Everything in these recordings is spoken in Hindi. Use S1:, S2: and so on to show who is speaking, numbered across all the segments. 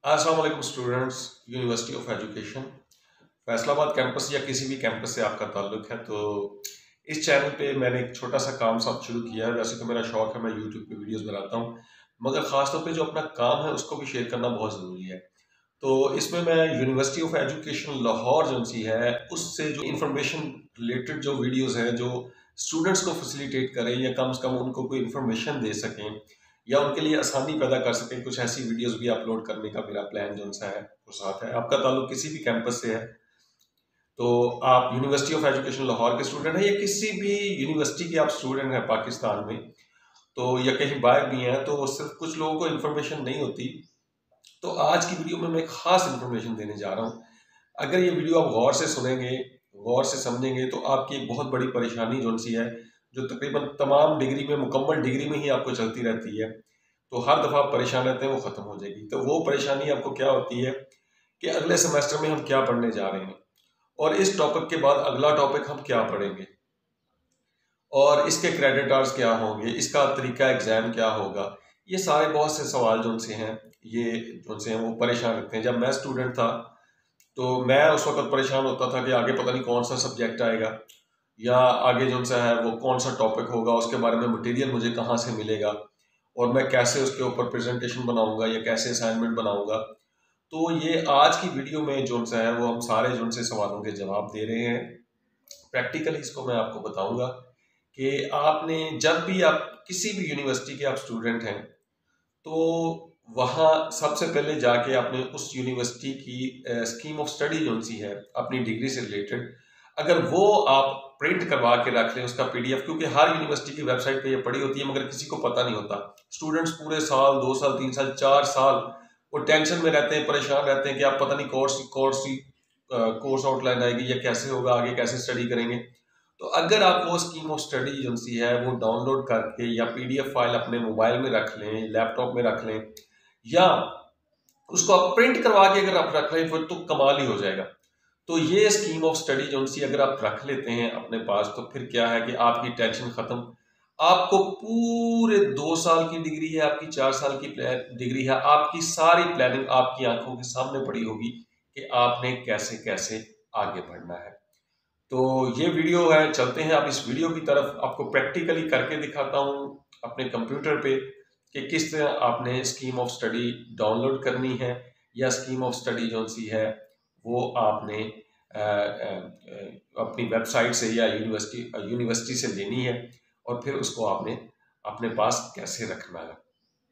S1: अस्सलाम वालेकुम students. University of education Faisalabad campus या किसी भी कैंपस से आपका ताल्लुक है तो इस चैनल पे मैंने एक छोटा सा काम साथ शुरू किया है। वैसे तो मेरा शौक है, मैं यूट्यूब पे वीडियोस बनाता हूँ, मगर ख़ासतौर पे जो अपना काम है उसको भी शेयर करना बहुत ज़रूरी है। तो इसमें मैं यूनिवर्सिटी ऑफ एजुकेशन लाहौर जो सी है उससे जो इंफॉर्मेशन रिलेटेड जो वीडियोज़ हैं जो स्टूडेंट्स को फैसिलिटेट करें या कम से कम उनको कोई इन्फॉर्मेशन दे सकें या उनके लिए आसानी पैदा कर सकें, कुछ ऐसी वीडियोस भी अपलोड करने का मेरा प्लान जो सा है वो साथ है। आपका ताल्लुक किसी भी कैंपस से है तो आप यूनिवर्सिटी ऑफ एजुकेशन लाहौर के स्टूडेंट हैं या किसी भी यूनिवर्सिटी के आप स्टूडेंट हैं पाकिस्तान में, तो या कहीं बाहर भी हैं, तो सिर्फ कुछ लोगों को इन्फॉर्मेशन नहीं होती। तो आज की वीडियो में मैं खास इन्फॉर्मेशन देने जा रहा हूँ। अगर ये वीडियो आप गौर से सुनेंगे, गौर से समझेंगे तो आपकी एक बहुत बड़ी परेशानी जो सी है, जो तकरीबन तमाम डिग्री में, मुकम्मल डिग्री में ही आपको चलती रहती है, तो हर दफ़ा आप परेशान रहते हैं, वो ख़त्म हो जाएगी। तो वो परेशानी आपको क्या होती है कि अगले सेमेस्टर में हम क्या पढ़ने जा रहे हैं और इस टॉपिक के बाद अगला टॉपिक हम क्या पढ़ेंगे और इसके क्रेडिट आवर्स क्या होंगे, इसका तरीका एग्ज़ाम क्या होगा। ये सारे बहुत से सवाल जो उनसे हैं, ये जो उनसे हैं वो परेशान रखते हैं। जब मैं स्टूडेंट था तो मैं उस वक्त परेशान होता था कि आगे पता नहीं कौन सा सब्जेक्ट आएगा या आगे जो सा है वो कौन सा टॉपिक होगा, उसके बारे में मटेरियल मुझे कहाँ से मिलेगा और मैं कैसे उसके ऊपर प्रेजेंटेशन बनाऊंगा या कैसे असाइनमेंट बनाऊंगा। तो ये आज की वीडियो में जो सा है वो हम सारे जो से सवालों के जवाब दे रहे हैं। प्रैक्टिकली इसको मैं आपको बताऊंगा कि आपने जब भी आप किसी भी यूनिवर्सिटी के आप स्टूडेंट हैं तो वहाँ सबसे पहले जाके आपने उस यूनिवर्सिटी की स्कीम ऑफ स्टडी जो सी है अपनी डिग्री से रिलेटेड, अगर वो आप प्रिंट करवा के रख लें उसका पीडीएफ, क्योंकि हर यूनिवर्सिटी की वेबसाइट पे ये पड़ी होती है मगर किसी को पता नहीं होता। स्टूडेंट्स पूरे साल, 2 साल, 3 साल, 4 साल वो टेंशन में रहते हैं, परेशान रहते हैं कि आप पता नहीं कोर्स आउटलाइन आएगी या कैसे होगा, आगे कैसे स्टडी करेंगे। तो अगर आप वो स्कीम ऑफ स्टडी जो सी है वो डाउनलोड करके या पीडीएफ फाइल अपने मोबाइल में रख लें, लैपटॉप में रख लें या उसको आप प्रिंट करवा के अगर आप रख लें फिर तो कमाल ही हो जाएगा। तो ये स्कीम ऑफ स्टडी जो सी अगर आप रख लेते हैं अपने पास तो फिर क्या है कि आपकी टेंशन खत्म। आपको पूरे 2 साल की डिग्री है, आपकी 4 साल की डिग्री है, आपकी सारी प्लानिंग आपकी आंखों के सामने पड़ी होगी कि आपने कैसे कैसे आगे बढ़ना है। तो ये वीडियो है, चलते हैं आप इस वीडियो की तरफ। आपको प्रैक्टिकली करके दिखाता हूँ अपने कंप्यूटर पे कि किस तरह आपने स्कीम ऑफ स्टडी डाउनलोड करनी है या स्कीम ऑफ स्टडी जो सी है वो आपने अपनी वेबसाइट से या यूनिवर्सिटी से लेनी है और फिर उसको आपने अपने पास कैसे रखना है।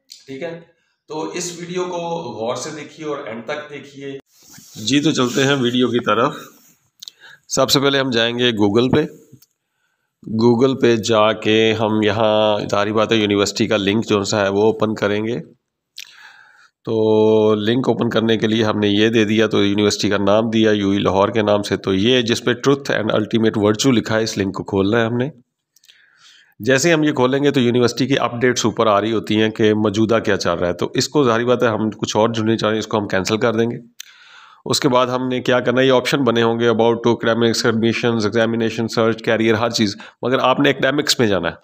S1: ठीक है, तो इस वीडियो को गौर से देखिए और एंड तक देखिए जी। तो चलते हैं वीडियो की तरफ। सबसे पहले हम जाएंगे गूगल पे जाके हम यहाँ जारी बात है यूनिवर्सिटी का लिंक जो सा है वो ओपन करेंगे। तो लिंक ओपन करने के लिए हमने ये दे दिया, तो यूनिवर्सिटी का नाम दिया यूई लाहौर के नाम से। तो ये जिस पे ट्रुथ एंड अल्टीमेट वर्चू लिखा है, इस लिंक को खोलना है हमने। जैसे हम ये खोलेंगे तो यूनिवर्सिटी की अपडेट्स ऊपर आ रही होती हैं कि मौजूदा क्या चल रहा है। तो इसको जारी बात है हम कुछ और जुड़ने चाह रहे हैं, इसको हम कैंसिल कर देंगे। उसके बाद हमने क्या करना है, ये ऑप्शन बने होंगे about to academics, admissions, examination, search, career, हर चीज़, मगर आपने एकेडमिक्स में जाना है।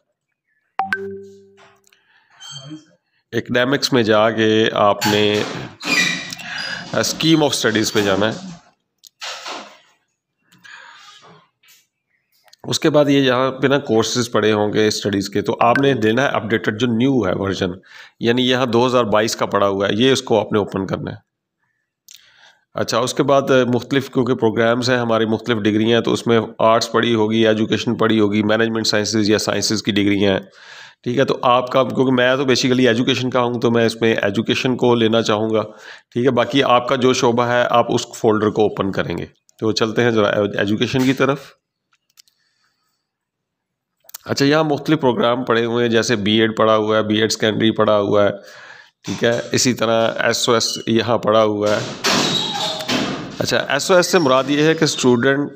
S1: एकेडमिक्स में जाके आपने स्कीम ऑफ स्टडीज़ पे जाना है। उसके बाद ये यहाँ पे ना कोर्सेज पड़े होंगे स्टडीज़ के, तो आपने देना है अपडेटेड जो न्यू है वर्जन, यानी यहाँ 2022 का पड़ा हुआ है, ये इसको आपने ओपन करना है। अच्छा, उसके बाद मुख्तलिफ क्योंकि प्रोग्राम्स हैं हमारी, मुख्तलिफ डिग्रियाँ हैं, तो उसमें आर्ट्स पढ़ी होगी, एजुकेशन पढ़ी होगी, मैनेजमेंट साइंसेज या साइंसेज की डिग्रियाँ हैं। ठीक है, तो आपका, क्योंकि मैं तो बेसिकली एजुकेशन का हूँ तो मैं इसमें एजुकेशन को लेना चाहूँगा। ठीक है, बाकी आपका जो शोबा है आप उस फोल्डर को ओपन करेंगे। तो चलते हैं ज़रा एजुकेशन की तरफ। अच्छा, यहाँ मुख्तलिफ प्रोग्राम पड़े हुए हैं, जैसे बीएड पड़ा हुआ है, बीएड सेकेंडरी पड़ा हुआ है। ठीक है, इसी तरह एसओएस यहाँ पड़ा हुआ है। अच्छा, एसओएस से मुराद ये है कि student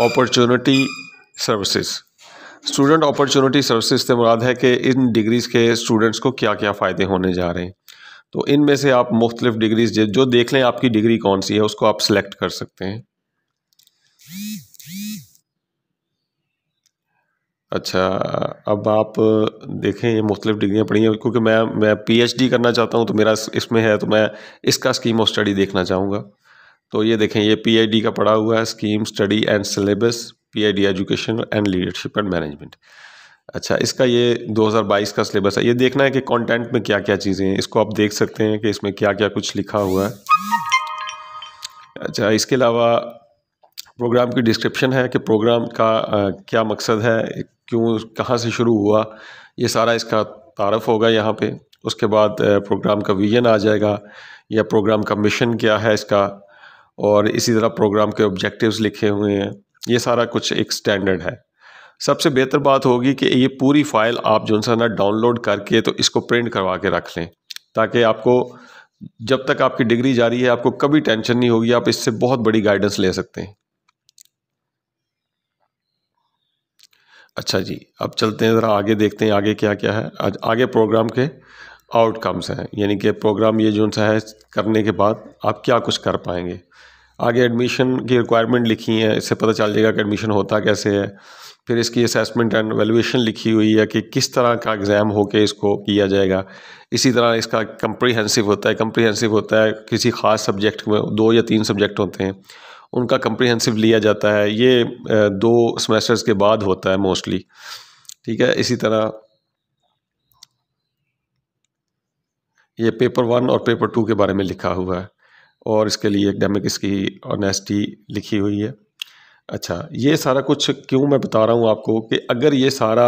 S1: opportunity services. Student opportunity services से मुराद है कि इन डिग्रीज़ के स्टूडेंट्स को क्या क्या फ़ायदे होने जा रहे हैं। तो इनमें से आप मुख्तलिफ डिग्रीज जो देख लें आपकी डिग्री कौन सी है उसको आप सिलेक्ट कर सकते हैं। अच्छा, अब आप देखें ये मुख्तलिफ़ डिग्रियाँ पढ़ी हैं, क्योंकि मैं पीएचडी करना चाहता हूँ, तो मेरा इसमें है, तो मैं इसका स्कीम ऑफ स्टडी देखना चाहूँगा। तो ये देखें, ये पीआईडी का पढ़ा हुआ है, scheme study and syllabus, PID education and leadership and management. अच्छा, इसका ये 2022 का सिलेबस है। ये देखना है कि कंटेंट में क्या क्या चीज़ें हैं, इसको आप देख सकते हैं कि इसमें क्या क्या कुछ लिखा हुआ है। अच्छा, इसके अलावा प्रोग्राम की डिस्क्रिप्शन है कि प्रोग्राम का क्या मकसद है, क्यों, कहाँ से शुरू हुआ, ये सारा इसका तारफ़ होगा यहाँ पे। उसके बाद प्रोग्राम का विज़न आ जाएगा, या प्रोग्राम का मिशन क्या है इसका, और इसी तरह प्रोग्राम के ऑब्जेक्टिव्स लिखे हुए हैं। ये सारा कुछ एक स्टैंडर्ड है। सबसे बेहतर बात होगी कि ये पूरी फ़ाइल आप जो है ना डाउनलोड करके तो इसको प्रिंट करवा के रख लें, ताकि आपको जब तक आपकी डिग्री जारी है आपको कभी टेंशन नहीं होगी, आप इससे बहुत बड़ी गाइडेंस ले सकते हैं। अच्छा जी, अब चलते हैं ज़रा आगे, देखते हैं आगे क्या क्या है। आज आगे प्रोग्राम के आउटकम्स हैं, यानी कि प्रोग्राम ये जो सा है करने के बाद आप क्या कुछ कर पाएंगे। आगे एडमिशन की रिक्वायरमेंट लिखी है, इससे पता चल जाएगा कि एडमिशन होता कैसे है। फिर इसकी असेसमेंट एंड वैल्यूएशन लिखी हुई है कि किस तरह का एग्ज़ाम होके इसको किया जाएगा। इसी तरह इसका कम्प्रीहेंसिव होता है। कम्प्रीहेंसिव होता है किसी ख़ास सब्जेक्ट में 2 या 3 सब्जेक्ट होते हैं, उनका कम्प्रीहेंसिव लिया जाता है। ये 2 सेमेस्टर्स के बाद होता है मोस्टली, ठीक है। इसी तरह ये पेपर 1 और पेपर 2 के बारे में लिखा हुआ है, और इसके लिए एकेडमिक इसकी ऑनेस्टी लिखी हुई है। अच्छा, ये सारा कुछ क्यों मैं बता रहा हूँ आपको कि अगर ये सारा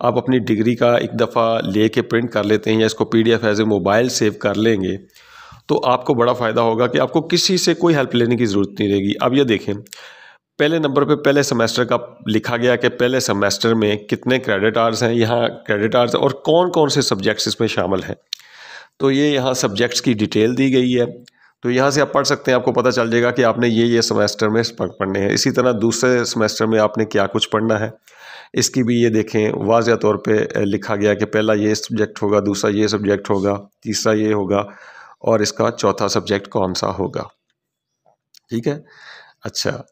S1: आप अपनी डिग्री का एक दफ़ा लेके प्रिंट कर लेते हैं, या इसको PDF as a mobile save कर लेंगे, तो आपको बड़ा फ़ायदा होगा कि आपको किसी से कोई हेल्प लेने की ज़रूरत नहीं रहेगी। अब ये देखें, पहले नंबर पे पहले सेमेस्टर का लिखा गया कि पहले सेमेस्टर में कितने क्रेडिट आवर्स हैं, यहाँ क्रेडिट आवर्स और कौन कौन से सब्जेक्ट्स इसमें शामिल हैं। तो ये यहाँ सब्जेक्ट्स की डिटेल दी गई है, तो यहाँ से आप पढ़ सकते हैं, आपको पता चल जाएगा कि आपने ये सेमेस्टर में पढ़ने हैं। इसी तरह दूसरे सेमेस्टर में आपने क्या कुछ पढ़ना है, इसकी भी ये देखें वाज़िया तौर पे लिखा गया कि पहला ये सब्जेक्ट होगा, दूसरा ये सब्जेक्ट होगा, तीसरा ये होगा, और इसका चौथा सब्जेक्ट कौन सा होगा, ठीक है। अच्छा,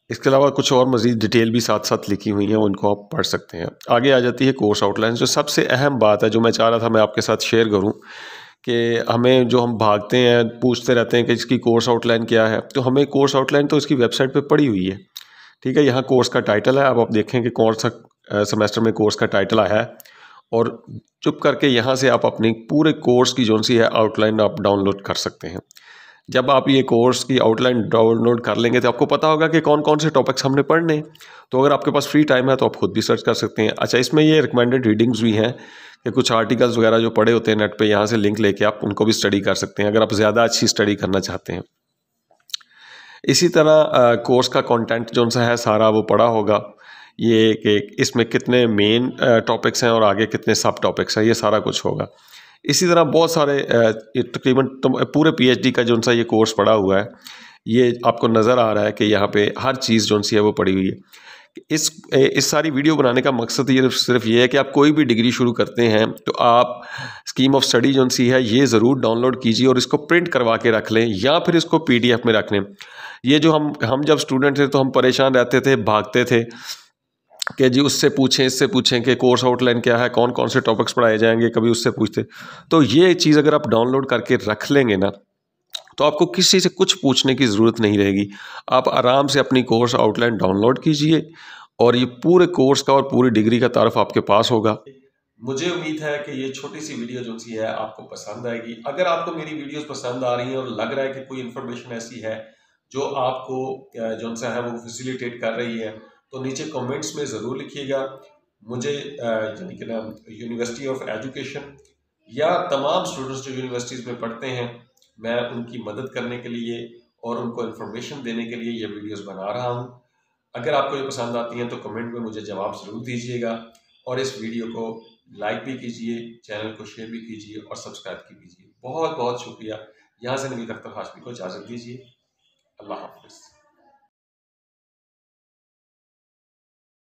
S1: इसके अलावा कुछ और मज़ीद डिटेल भी साथ साथ लिखी हुई हैं, उनको आप पढ़ सकते हैं। आगे आ जाती है कोर्स आउटलाइन। जो सबसे अहम बात है, जो मैं चाह रहा था मैं आपके साथ शेयर करूं, कि हमें जो हम भागते हैं, पूछते रहते हैं कि इसकी कोर्स आउटलाइन क्या है, तो हमें कोर्स आउटलाइन तो इसकी वेबसाइट पे पड़ी हुई है, ठीक है। यहाँ कोर्स का टाइटल है, अब आप देखें कि कौन सा सेमेस्टर में कोर्स का टाइटल आया है, और चुप करके यहाँ से आप अपनी पूरे कोर्स की जो सी है आउटलाइन आप डाउनलोड कर सकते हैं। जब आप ये कोर्स की आउटलाइन डाउनलोड कर लेंगे तो आपको पता होगा कि कौन कौन से टॉपिक्स हमने पढ़ने हैं। तो अगर आपके पास फ्री टाइम है तो आप खुद भी सर्च कर सकते हैं। अच्छा, इसमें ये रिकमेंडेड रीडिंग्स भी हैं कि कुछ आर्टिकल्स वगैरह जो पढ़े होते हैं नेट पे, यहाँ से लिंक लेके आप उनको भी स्टडी कर सकते हैं, अगर आप ज़्यादा अच्छी स्टडी करना चाहते हैं। इसी तरह कोर्स का कंटेंट जो सा है सारा वो पढ़ा होगा, ये कि इसमें कितने मेन टॉपिक्स हैं और आगे कितने सब टॉपिक्स हैं, ये सारा कुछ होगा। इसी तरह बहुत सारे तकरीबन पूरे पीएचडी का जो सा ये कोर्स पड़ा हुआ है, ये आपको नज़र आ रहा है कि यहाँ पे हर चीज़ जो सी है वो पड़ी हुई है। इस सारी वीडियो बनाने का मकसद ये सिर्फ ये है कि आप कोई भी डिग्री शुरू करते हैं तो आप स्कीम ऑफ स्टडी जो सी है ये ज़रूर डाउनलोड कीजिए और इसको प्रिंट करवा के रख लें, या फिर इसको पीडीएफ में रख लें। ये जो हम जब स्टूडेंट थे तो हम परेशान रहते थे, भागते थे कि जी उससे पूछें, इससे पूछें कि कोर्स आउटलाइन क्या है, कौन कौन से टॉपिक्स पढ़ाए जाएंगे, कभी उससे पूछते। तो ये चीज़ अगर आप डाउनलोड करके रख लेंगे ना, तो आपको किसी से कुछ पूछने की ज़रूरत नहीं रहेगी। आप आराम से अपनी कोर्स आउटलाइन डाउनलोड कीजिए, और ये पूरे कोर्स का और पूरी डिग्री का तारफ़ आपके पास होगा। मुझे उम्मीद है कि ये छोटी सी वीडियो जो सी है आपको पसंद आएगी। अगर आपको मेरी वीडियोस पसंद आ रही हैं और लग रहा है कि कोई इन्फॉर्मेशन ऐसी है जो आपको जो सा है वो फैसिलिटेट कर रही है, तो नीचे कमेंट्स में ज़रूर लिखिएगा। मुझे यानी कि ना यूनिवर्सिटी ऑफ एजुकेशन या तमाम स्टूडेंट्स जो यूनिवर्सिटीज़ में पढ़ते हैं, मैं उनकी मदद करने के लिए और उनको इन्फॉर्मेशन देने के लिए ये वीडियोस बना रहा हूँ। अगर आपको ये पसंद आती हैं तो कमेंट में मुझे जवाब ज़रूर दीजिएगा, और इस वीडियो को लाइक भी कीजिए, चैनल को शेयर भी कीजिए और सब्सक्राइब भी कीजिए। बहुत बहुत शुक्रिया। यहाँ से नवीद अख्तर हाशमी को इजाज़त दीजिए। अल्लाह हाफ़िज़।